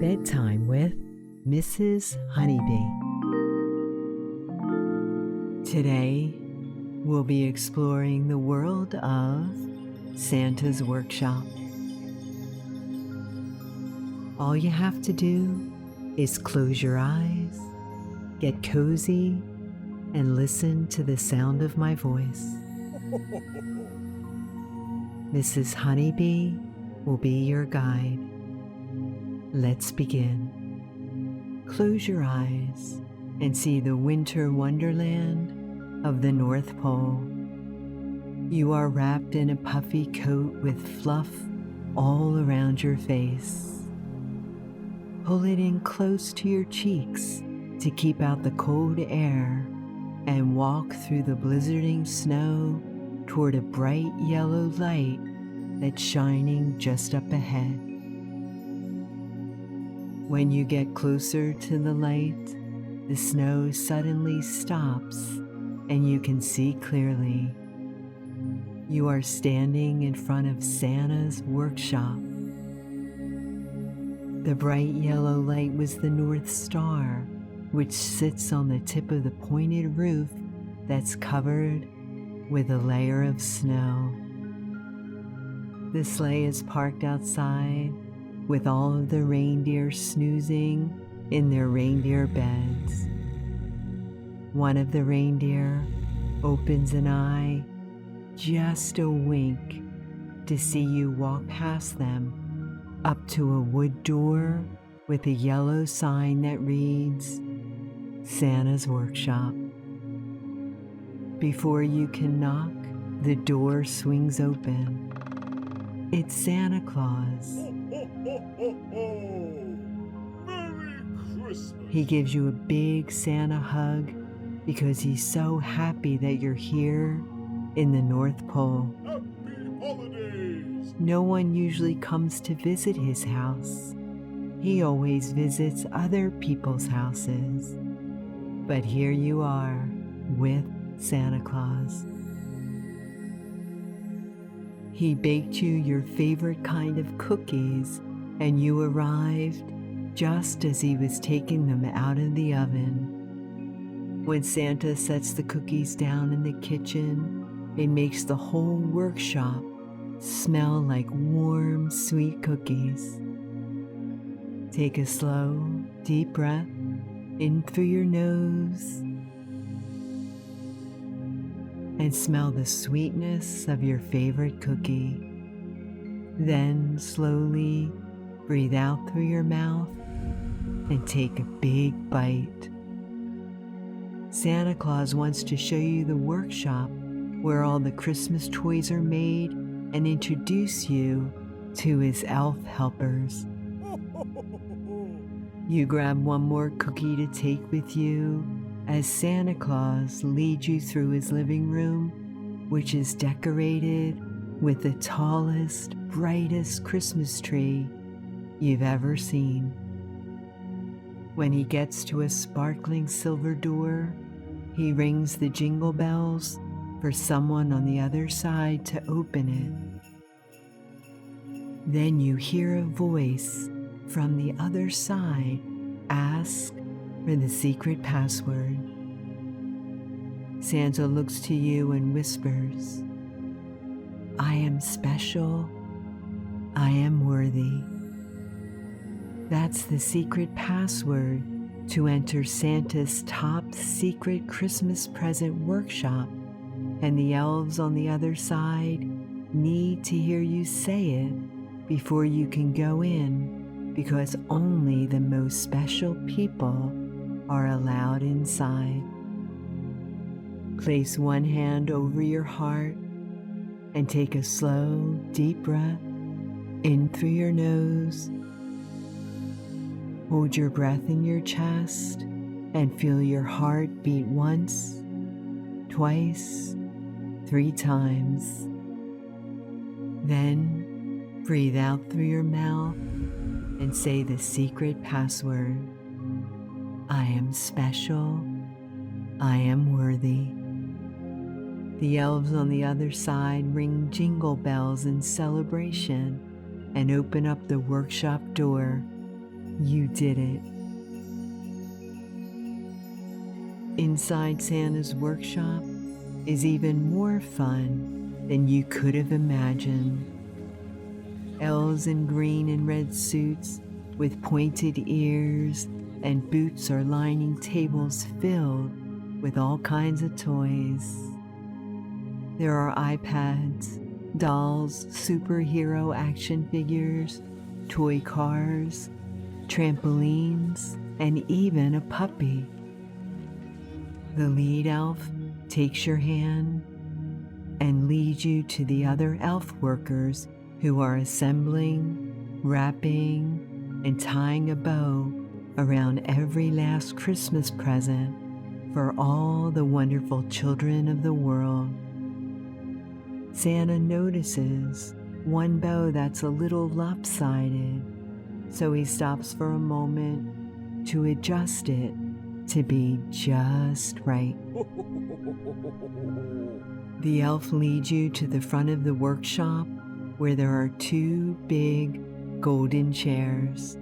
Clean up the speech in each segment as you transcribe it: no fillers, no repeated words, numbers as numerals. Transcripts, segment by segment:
Bedtime with Mrs. Honeybee. Today, we'll be exploring the world of Santa's workshop. All you have to do is close your eyes, get cozy, and listen to the sound of my voice. Mrs. Honeybee will be your guide. Let's begin. Close your eyes and see the winter wonderland of the North Pole. You are wrapped in a puffy coat with fluff all around your face. Pull it in close to your cheeks to keep out the cold air and walk through the blizzarding snow toward a bright yellow light that's shining just up ahead. When you get closer to the light, the snow suddenly stops and you can see clearly. You are standing in front of Santa's workshop. The bright yellow light was the North Star, which sits on the tip of the pointed roof that's covered with a layer of snow. The sleigh is parked outside with all of the reindeer snoozing in their reindeer beds. One of the reindeer opens an eye, just a wink, to see you walk past them up to a wood door with a yellow sign that reads, Santa's Workshop. Before you can knock, the door swings open. It's Santa Claus. Merry Christmas! He gives you a big Santa hug because he's so happy that you're here in the North Pole. Happy holidays! No one usually comes to visit his house. He always visits other people's houses. But here you are with Santa Claus. He baked you your favorite kind of cookies, and you arrived just as he was taking them out of the oven. When Santa sets the cookies down in the kitchen, it makes the whole workshop smell like warm, sweet cookies. Take a slow, deep breath in through your nose and smell the sweetness of your favorite cookie. Then slowly breathe out through your mouth and take a big bite. Santa Claus wants to show you the workshop where all the Christmas toys are made and introduce you to his elf helpers. You grab one more cookie to take with you as Santa Claus leads you through his living room, which is decorated with the tallest, brightest Christmas tree you've ever seen. When he gets to a sparkling silver door, he rings the jingle bells for someone on the other side to open it. Then you hear a voice from the other side ask for the secret password. Santa looks to you and whispers, I am special, I am worthy. That's the secret password to enter Santa's top secret Christmas present workshop, and the elves on the other side need to hear you say it before you can go in, because only the most special people are allowed inside. Place one hand over your heart and take a slow, deep breath in through your nose. Hold your breath in your chest and feel your heart beat once, twice, 3 times. Then breathe out through your mouth and say the secret password. I am special, I am worthy. The elves on the other side ring jingle bells in celebration and open up the workshop door. You did it. Inside Santa's workshop is even more fun than you could have imagined. Elves in green and red suits with pointed ears and boots are lining tables filled with all kinds of toys. There are iPads, dolls, superhero action figures, toy cars, trampolines, and even a puppy. The lead elf takes your hand and leads you to the other elf workers who are assembling, wrapping, and tying a bow around every last Christmas present for all the wonderful children of the world. Santa notices one bow that's a little lopsided, so he stops for a moment to adjust it to be just right. The elf leads you to the front of the workshop where there are two big golden chairs.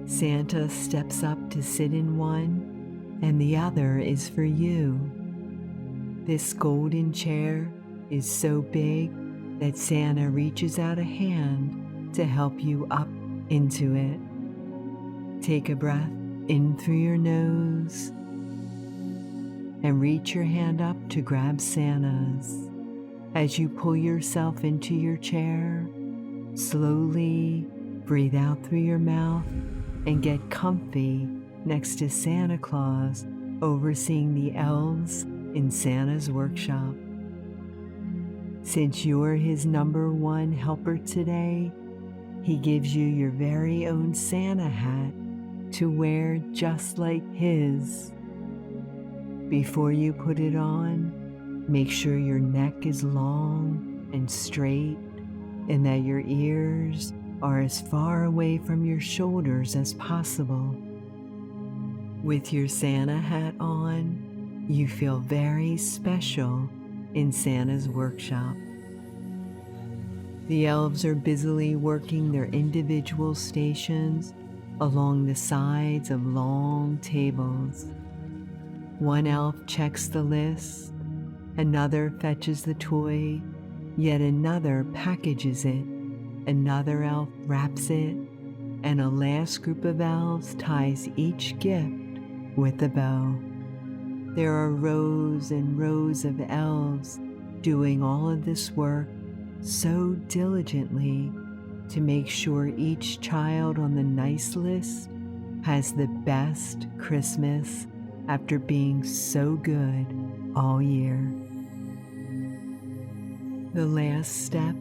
Santa steps up to sit in one, and the other is for you. This golden chair is so big that Santa reaches out a hand to help you up into it. Take a breath in through your nose and reach your hand up to grab Santa's. As you pull yourself into your chair, slowly breathe out through your mouth and get comfy next to Santa Claus overseeing the elves in Santa's workshop. Since you're his number one helper today, he gives you your very own Santa hat to wear just like his. Before you put it on, make sure your neck is long and straight and that your ears are as far away from your shoulders as possible. With your Santa hat on, you feel very special in Santa's workshop. The elves are busily working their individual stations along the sides of long tables. One elf checks the list, another fetches the toy, yet another packages it, another elf wraps it, and a last group of elves ties each gift with a bow. There are rows and rows of elves doing all of this work so diligently to make sure each child on the nice list has the best Christmas after being so good all year. The last step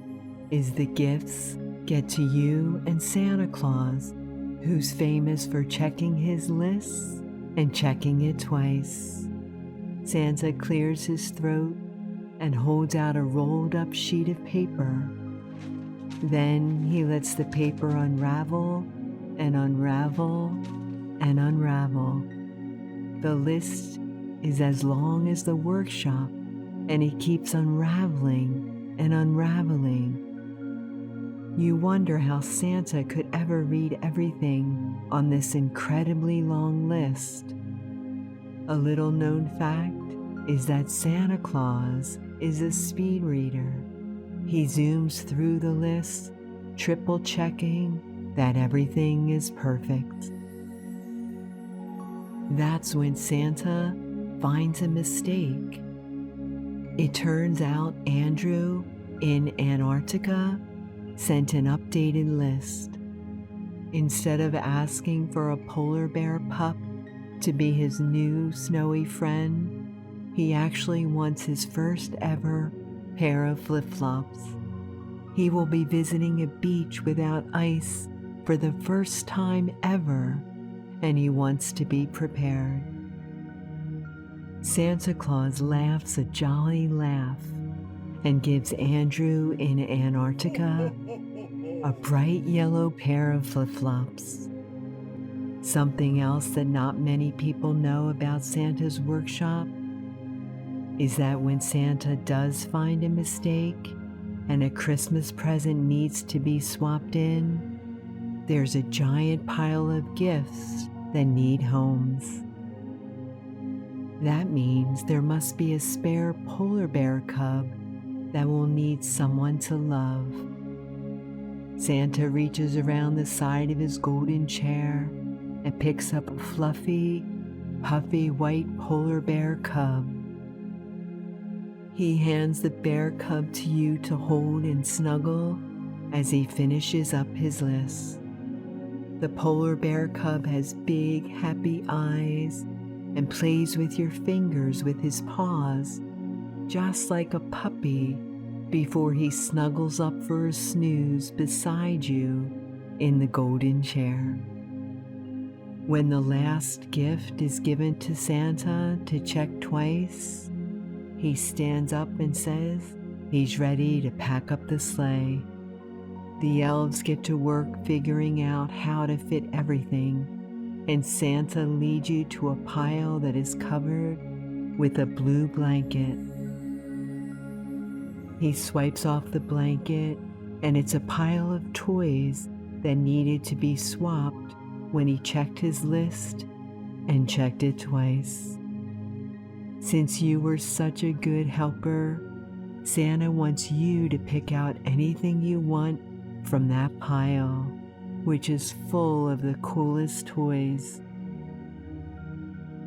is the gifts get to you and Santa Claus, who's famous for checking his lists and checking it twice. Santa clears his throat and holds out a rolled up sheet of paper. Then he lets the paper unravel and unravel and unravel. The list is as long as the workshop, and he keeps unraveling and unraveling. You wonder how Santa could ever read everything on this incredibly long list. A little known fact is that Santa Claus is a speed reader. He zooms through the list, triple checking that everything is perfect. That's when Santa finds a mistake. It turns out Andrew in Antarctica sent an updated list. Instead of asking for a polar bear pup to be his new snowy friend, he actually wants his first ever pair of flip-flops. He will be visiting a beach without ice for the first time ever, and he wants to be prepared. Santa Claus laughs a jolly laugh and gives Andrew in Antarctica a bright yellow pair of flip-flops. Something else that not many people know about Santa's workshop is that when Santa does find a mistake and a Christmas present needs to be swapped in, there's a giant pile of gifts that need homes. That means there must be a spare polar bear cub that will need someone to love. Santa reaches around the side of his golden chair and picks up a fluffy, puffy white polar bear cub. He hands the bear cub to you to hold and snuggle as he finishes up his list. The polar bear cub has big, happy eyes and plays with your fingers with his paws, just like a puppy, before he snuggles up for a snooze beside you in the golden chair. When the last gift is given to Santa to check twice, he stands up and says he's ready to pack up the sleigh. The elves get to work figuring out how to fit everything, and Santa leads you to a pile that is covered with a blue blanket. He swipes off the blanket, and it's a pile of toys that needed to be swapped when he checked his list and checked it twice. Since you were such a good helper, Santa wants you to pick out anything you want from that pile, which is full of the coolest toys.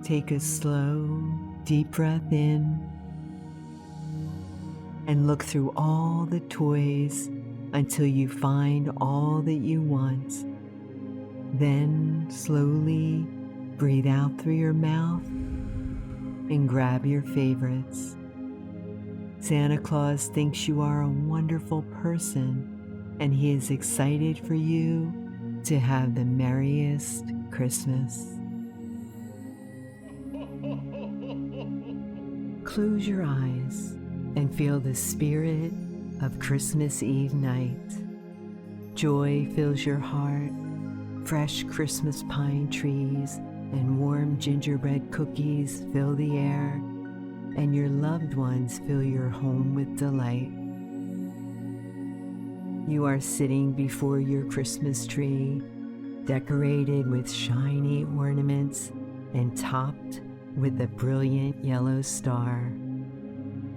Take a slow, deep breath in and look through all the toys until you find all that you want. Then slowly breathe out through your mouth and grab your favorites. Santa Claus thinks you are a wonderful person, and he is excited for you to have the merriest Christmas. Close your eyes and feel the spirit of Christmas Eve night. Joy fills your heart. Fresh Christmas pine trees and warm gingerbread cookies fill the air, and your loved ones fill your home with delight. You are sitting before your Christmas tree, decorated with shiny ornaments and topped with a brilliant yellow star.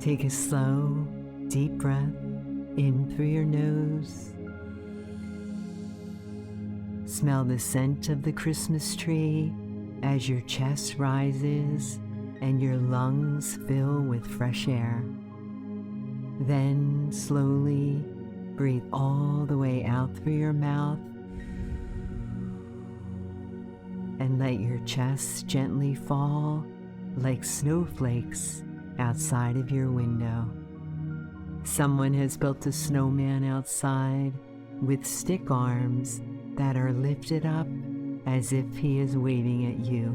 Take a slow, deep breath in through your nose. Smell the scent of the Christmas tree as your chest rises and your lungs fill with fresh air. Then slowly breathe all the way out through your mouth and let your chest gently fall like snowflakes outside of your window. Someone has built a snowman outside with stick arms that are lifted up as if he is waving at you.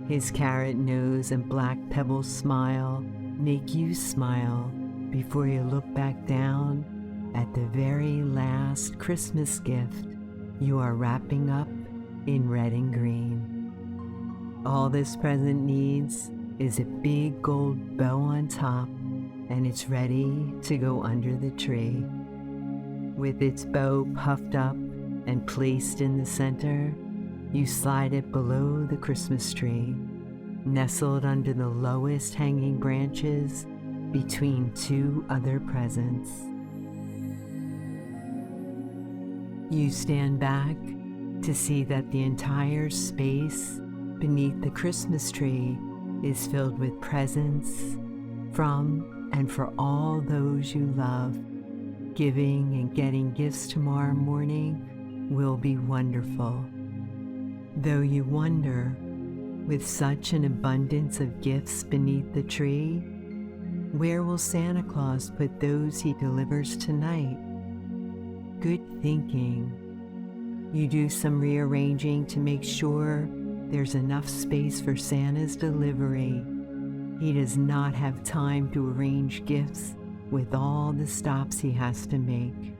His carrot nose and black pebble smile make you smile before you look back down at the very last Christmas gift you are wrapping up in red and green. All this present needs is a big gold bow on top, and it's ready to go under the tree. With its bow puffed up and placed in the center, you slide it below the Christmas tree, nestled under the lowest hanging branches between two other presents. You stand back to see that the entire space beneath the Christmas tree is filled with presents from and for all those you love. Giving and getting gifts tomorrow morning will be wonderful. Though you wonder, with such an abundance of gifts beneath the tree, where will Santa Claus put those he delivers tonight? Good thinking. You do some rearranging to make sure there's enough space for Santa's delivery. He does not have time to arrange gifts with all the stops he has to make.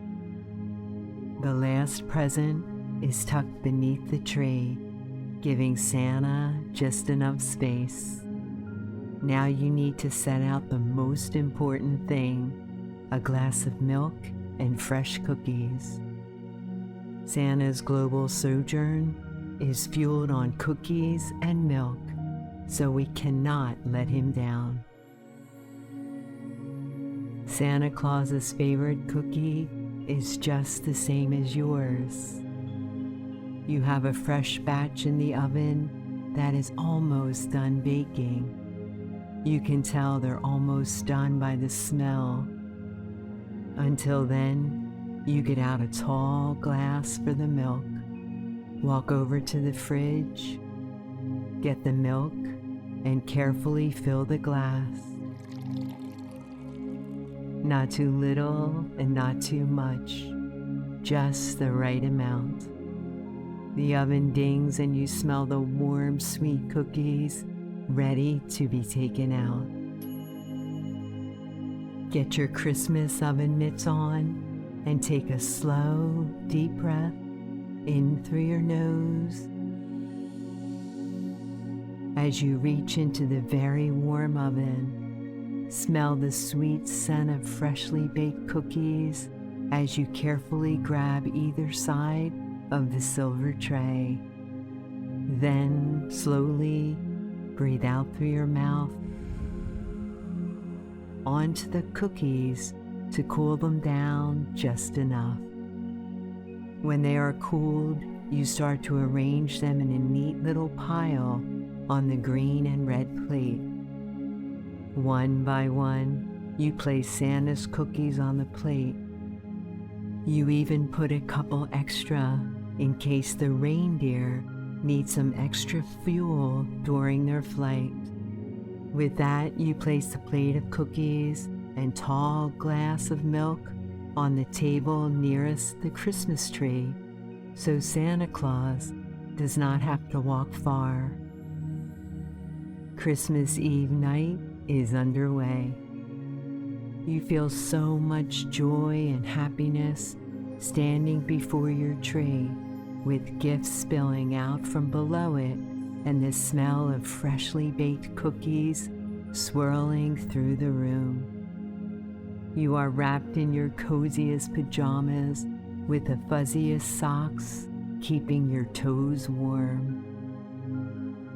The last present is tucked beneath the tree, giving Santa just enough space. Now you need to set out the most important thing, a glass of milk and fresh cookies. Santa's global sojourn is fueled on cookies and milk, so we cannot let him down. Santa Claus's favorite cookie is just the same as yours. You have a fresh batch in the oven that is almost done baking. You can tell they're almost done by the smell. Until then, you get out a tall glass for the milk, walk over to the fridge, get the milk, and carefully fill the glass. Not too little and not too much, just the right amount. The oven dings and you smell the warm, sweet cookies ready to be taken out. Get your Christmas oven mitts on and take a slow, deep breath in through your nose. As you reach into the very warm oven, smell the sweet scent of freshly baked cookies as you carefully grab either side of the silver tray. Then slowly breathe out through your mouth onto the cookies to cool them down just enough. When they are cooled, you start to arrange them in a neat little pile on the green and red plate. One by one, you place Santa's cookies on the plate. You even put a couple extra in case the reindeer need some extra fuel during their flight. With that, you place the plate of cookies and tall glass of milk on the table nearest the Christmas tree, so Santa Claus does not have to walk far. Christmas Eve night is underway. You feel so much joy and happiness standing before your tree, with gifts spilling out from below it and the smell of freshly baked cookies swirling through the room. You are wrapped in your coziest pajamas with the fuzziest socks, keeping your toes warm.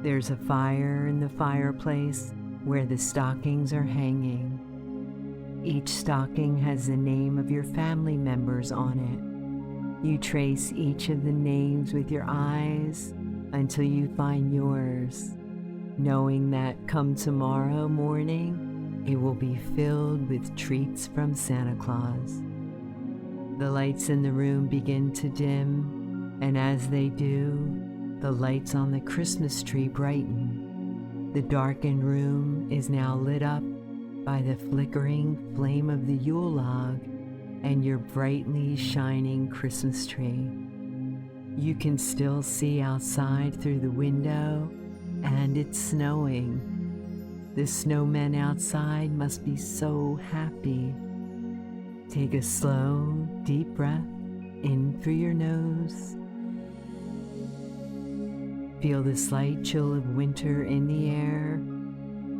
There's a fire in the fireplace where the stockings are hanging. Each stocking has the name of your family members on it. You trace each of the names with your eyes until you find yours, knowing that come tomorrow morning, it will be filled with treats from Santa Claus. The lights in the room begin to dim, and as they do, the lights on the Christmas tree brighten. The darkened room is now lit up by the flickering flame of the Yule log and your brightly shining Christmas tree. You can still see outside through the window, and it's snowing. The snowmen outside must be so happy. Take a slow, deep breath in through your nose. Feel the slight chill of winter in the air.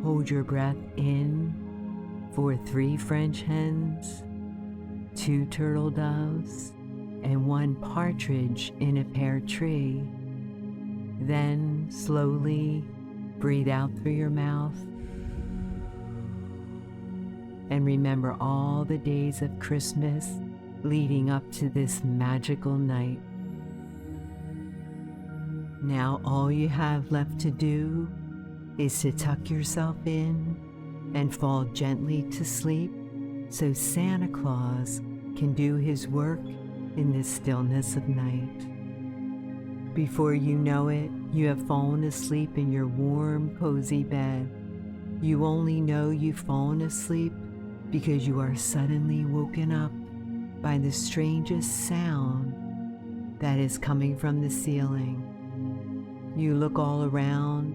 Hold your breath in for 3 French hens, 2 turtle doves, and 1 partridge in a pear tree. Then slowly breathe out through your mouth and remember all the days of Christmas leading up to this magical night. Now all you have left to do is to tuck yourself in and fall gently to sleep so Santa Claus can do his work in the stillness of night. Before you know it, you have fallen asleep in your warm, cozy bed. You only know you've fallen asleep because you are suddenly woken up by the strangest sound that is coming from the ceiling. You look all around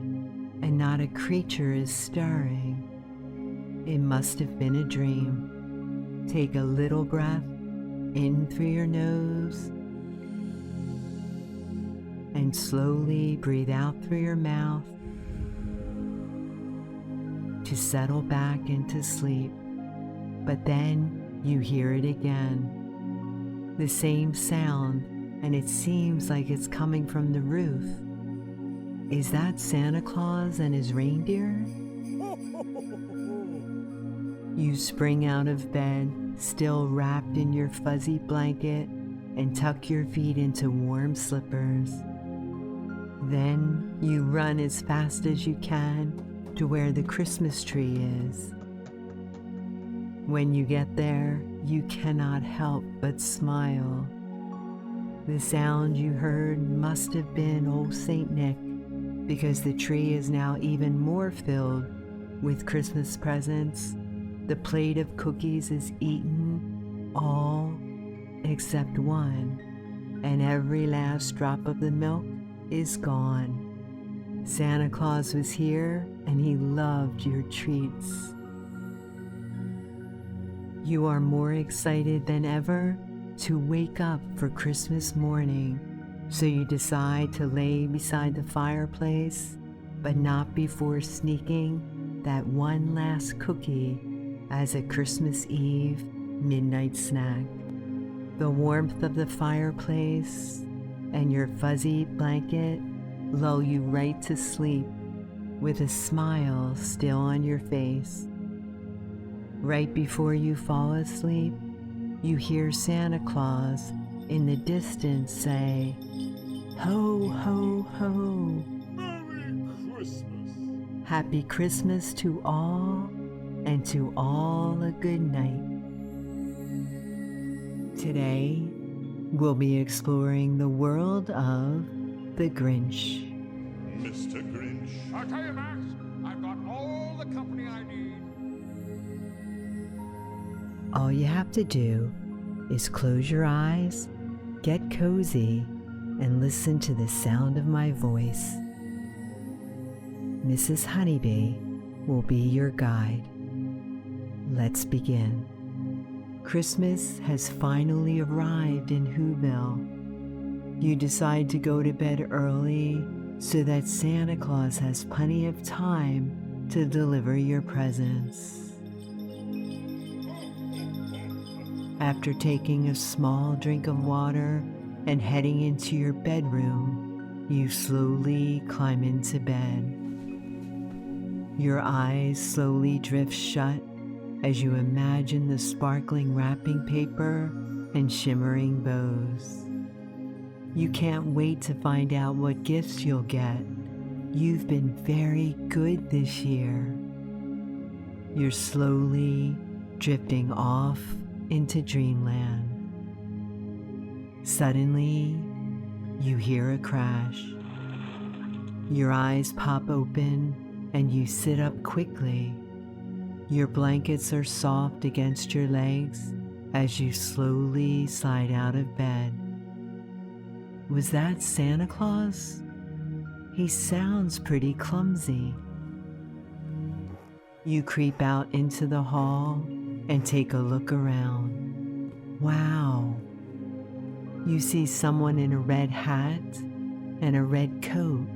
and not a creature is stirring. It must have been a dream. Take a little breath in through your nose and slowly breathe out through your mouth to settle back into sleep. But then you hear it again. The same sound and it seems like it's coming from the roof. Is that Santa Claus and his reindeer? You spring out of bed, still wrapped in your fuzzy blanket, and tuck your feet into warm slippers. Then you run as fast as you can to where the Christmas tree is. When you get there, you cannot help but smile. The sound you heard must have been old Saint Nick, because the tree is now even more filled with Christmas presents. The plate of cookies is eaten, all except one, and every last drop of the milk is gone. Santa Claus was here, and he loved your treats. You are more excited than ever to wake up for Christmas morning, so you decide to lay beside the fireplace, but not before sneaking that one last cookie as a Christmas Eve midnight snack. The warmth of the fireplace and your fuzzy blanket lull you right to sleep with a smile still on your face. Right before you fall asleep, you hear Santa Claus in the distance say, "Ho, ho, ho. Merry Christmas. Happy Christmas to all, and to all a good night." Today, we'll be exploring the world of the Grinch. Mr. Grinch. I'll tell you, Max, I've got all the company I need. All you have to do is close your eyes, get cozy, and listen to the sound of my voice. Mrs. Honeybee will be your guide. Let's begin. Christmas has finally arrived in Whoville. You decide to go to bed early so that Santa Claus has plenty of time to deliver your presents. After taking a small drink of water and heading into your bedroom, you slowly climb into bed. Your eyes slowly drift shut as you imagine the sparkling wrapping paper and shimmering bows. You can't wait to find out what gifts you'll get. You've been very good this year. You're slowly drifting off into dreamland. Suddenly, you hear a crash. Your eyes pop open and you sit up quickly. Your blankets are soft against your legs as you slowly slide out of bed. Was that Santa Claus? He sounds pretty clumsy. You creep out into the hall and take a look around. Wow! You see someone in a red hat and a red coat.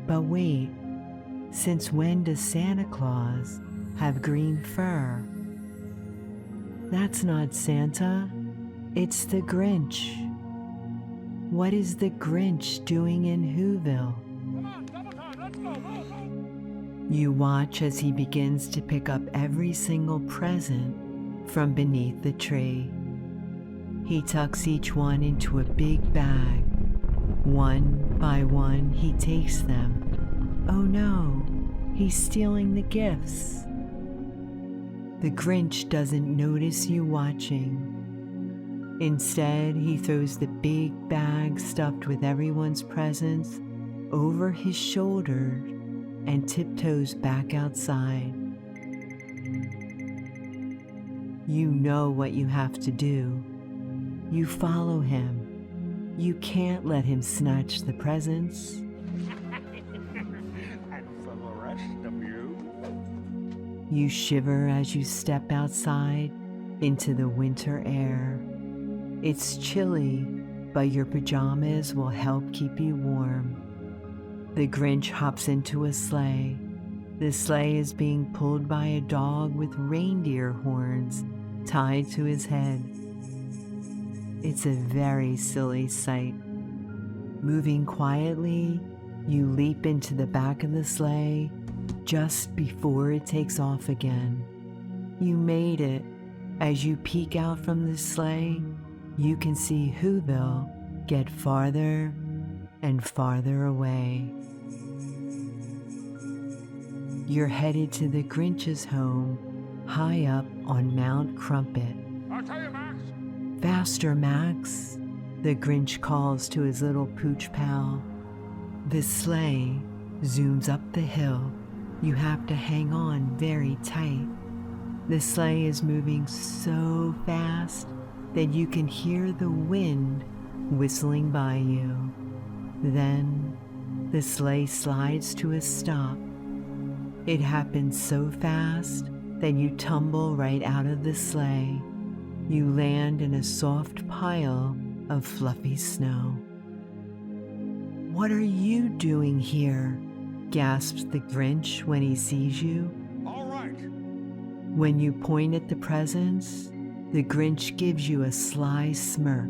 But wait, since when does Santa Claus have green fur? That's not Santa, it's the Grinch. What is the Grinch doing in Whoville? Come on, double time, let's go, go, go. You watch as he begins to pick up every single present from beneath the tree. He tucks each one into a big bag. One by one, he takes them. Oh no, he's stealing the gifts. The Grinch doesn't notice you watching. Instead, he throws the big bag stuffed with everyone's presents over his shoulder and tiptoes back outside. You know what you have to do. You follow him. You can't let him snatch the presents. And for the rest of you, You shiver as you step outside into the winter air. It's chilly, but your pajamas will help keep you warm. The Grinch hops into a sleigh. The sleigh is being pulled by a dog with reindeer horns tied to his head. It's a very silly sight. Moving quietly, you leap into the back of the sleigh just before it takes off again. You made it. As you peek out from the sleigh, you can see Whoville get farther and farther away. You're headed to the Grinch's home, high up on Mount Crumpet. I'll tell you, Max. Faster, Max, the Grinch calls to his little pooch pal. The sleigh zooms up the hill. You have to hang on very tight. The sleigh is moving so fast that you can hear the wind whistling by you. Then the sleigh slides to a stop. It happens so fast that you tumble right out of the sleigh. You land in a soft pile of fluffy snow. "What are you doing here?" gasps the Grinch when he sees you. All right. When you point at the presents, the Grinch gives you a sly smirk.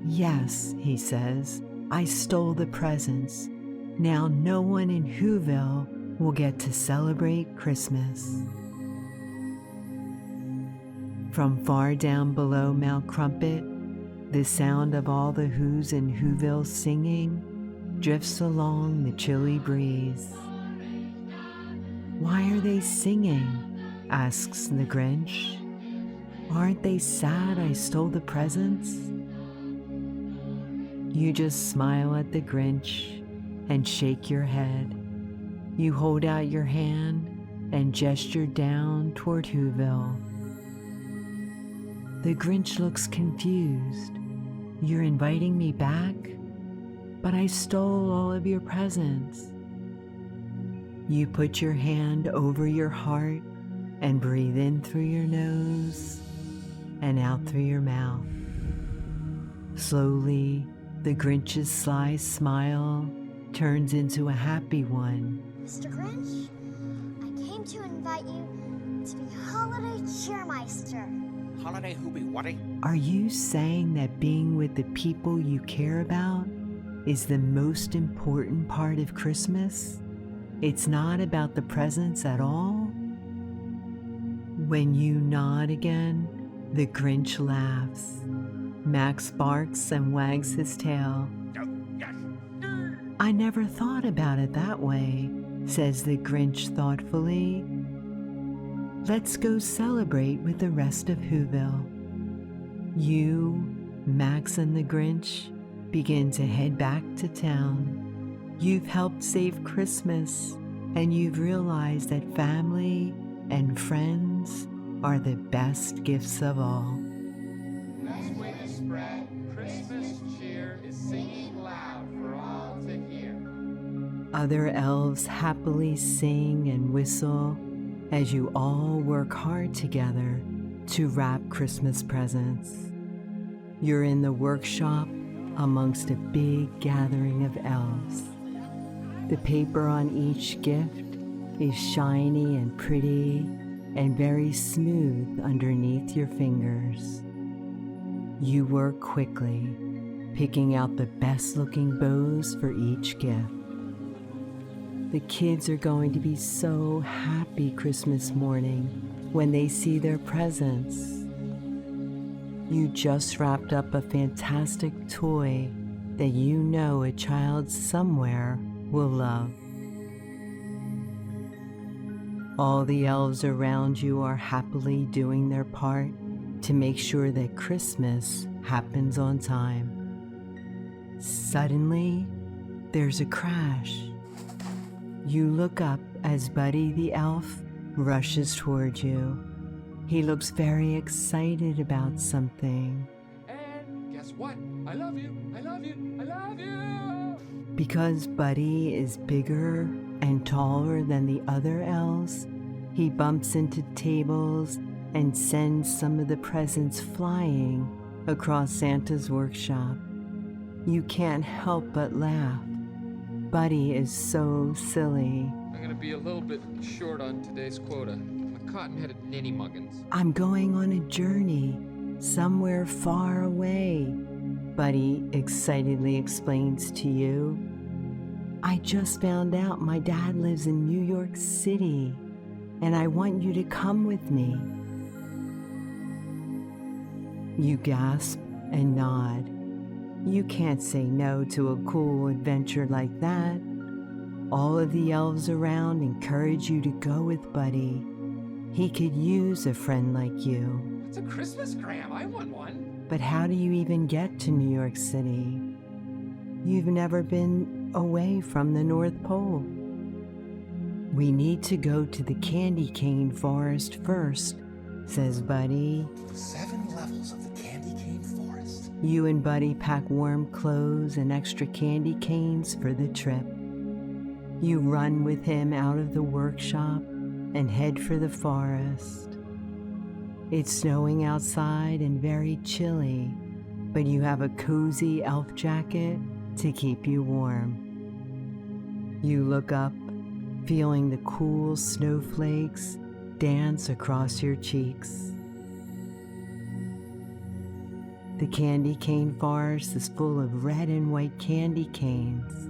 "Yes," he says, "I stole the presents. Now no one in Whoville will get to celebrate Christmas." From far down below Mount Crumpet, the sound of all the Who's in Whoville singing drifts along the chilly breeze. "Why are they singing?" asks the Grinch. "Aren't they sad I stole the presents?" You just smile at the Grinch and shake your head. You hold out your hand and gesture down toward Whoville. The Grinch looks confused. "You're inviting me back? But I stole all of your presents." You put your hand over your heart and breathe in through your nose and out through your mouth. Slowly, the Grinch's sly smile turns into a happy one. Mr. Grinch, I came to invite you to be holiday cheermeister. Holiday Hoobie Waddy. Are you saying that being with the people you care about is the most important part of Christmas? It's not about the presents at all? When you nod again, the Grinch laughs. Max barks and wags his tail. Yes. "I never thought about it that way," says the Grinch thoughtfully. "Let's go celebrate with the rest of Whoville." You, Max, and the Grinch begin to head back to town. You've helped save Christmas, and you've realized that family and friends are the best gifts of all. Best way to spread Christmas cheer is singing loud for all to hear. Other elves happily sing and whistle as you all work hard together to wrap Christmas presents. You're in the workshop amongst a big gathering of elves. The paper on each gift is shiny and pretty and very smooth underneath your fingers. You work quickly, picking out the best looking bows for each gift. The kids are going to be so happy Christmas morning when they see their presents. You just wrapped up a fantastic toy that you know a child somewhere will love. All the elves around you are happily doing their part to make sure that Christmas happens on time. Suddenly, there's a crash. You look up as Buddy the elf rushes toward you. He looks very excited about something. And guess what? I love you, I love you, I love you! Because Buddy is bigger and taller than the other elves, he bumps into tables and sends some of the presents flying across Santa's workshop. You can't help but laugh. Buddy is so silly. I'm gonna be a little bit short on today's quota. I'm a cotton-headed ninny muggins. "I'm going on a journey. somewhere far away, Buddy excitedly explains to you. I just found out my dad lives in New York City, and I want you to come with me. You gasp and nod. You can't say no to a cool adventure like that. All of the elves around encourage you to go with Buddy. He could use a friend like you. It's a Christmas gram. I want one. But how do you even get to New York City? You've never been away from the North Pole. We need to go to the candy cane forest first, says Buddy. 7 levels of the candy cane forest. You and Buddy pack warm clothes and extra candy canes for the trip. You run with him out of the workshop and head for the forest. It's snowing outside and very chilly, but you have a cozy elf jacket to keep you warm. You look up, feeling the cool snowflakes dance across your cheeks. The candy cane forest is full of red and white candy canes.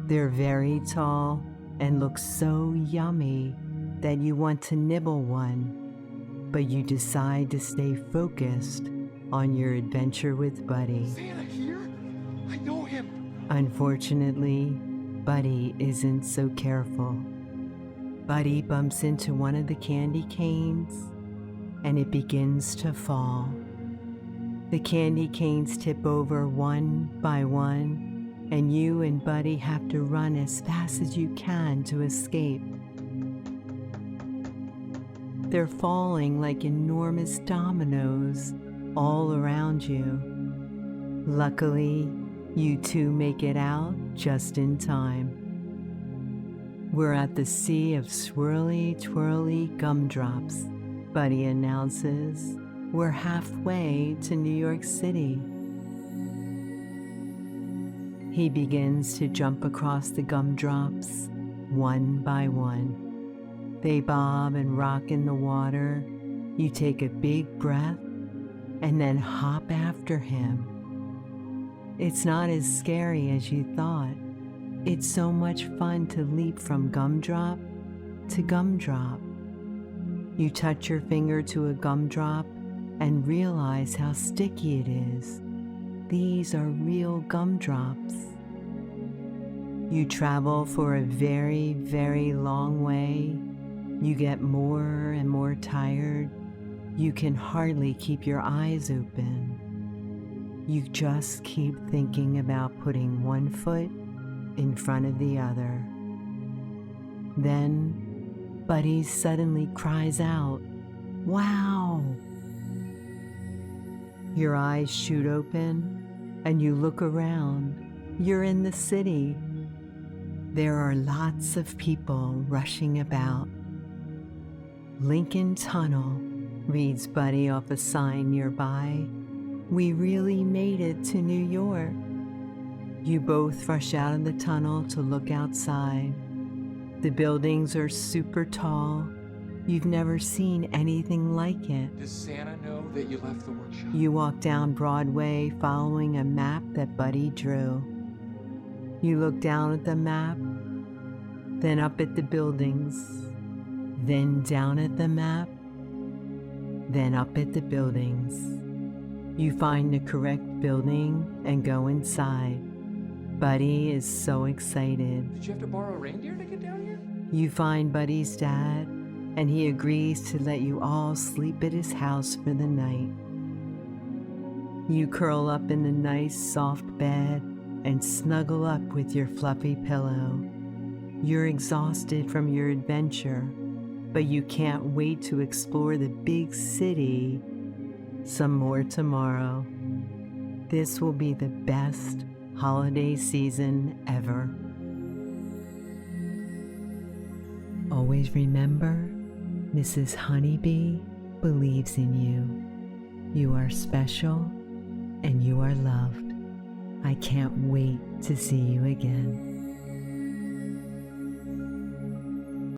They're very tall and look so yummy that you want to nibble one, but you decide to stay focused on your adventure with Buddy. Santa here? I know him. Unfortunately, Buddy isn't so careful. Buddy bumps into one of the candy canes, and it begins to fall. The candy canes tip over one by one, and you and Buddy have to run as fast as you can to escape. They're falling like enormous dominoes all around you. Luckily, you two make it out just in time. We're at the sea of swirly, twirly gumdrops, Buddy announces. We're halfway to New York City. He begins to jump across the gumdrops one by one. They bob and rock in the water. You take a big breath and then hop after him. It's not as scary as you thought. It's so much fun to leap from gumdrop to gumdrop. You touch your finger to a gumdrop and realize how sticky it is. These are real gumdrops. You travel for a very, very long way. You get more and more tired. You can hardly keep your eyes open. You just keep thinking about putting one foot in front of the other. Then Buddy suddenly cries out, "Wow!" Your eyes shoot open and you look around. You're in the city. There are lots of people rushing about. Lincoln Tunnel, reads Buddy off a sign nearby. We really made it to New York. You both rush out of the tunnel to look outside. The buildings are super tall. You've never seen anything like it. Does Santa know that you left the workshop? You walk down Broadway following a map that Buddy drew. You look down at the map, then up at the buildings, then down at the map, then up at the buildings. You find the correct building and go inside. Buddy is so excited. Did you have to borrow a reindeer to get down here? You find Buddy's dad, and he agrees to let you all sleep at his house for the night. You curl up in the nice soft bed and snuggle up with your fluffy pillow. You're exhausted from your adventure, but you can't wait to explore the big city some more tomorrow. This will be the best holiday season ever. Always remember, Mrs. Honeybee believes in you. You are special and you are loved. I can't wait to see you again.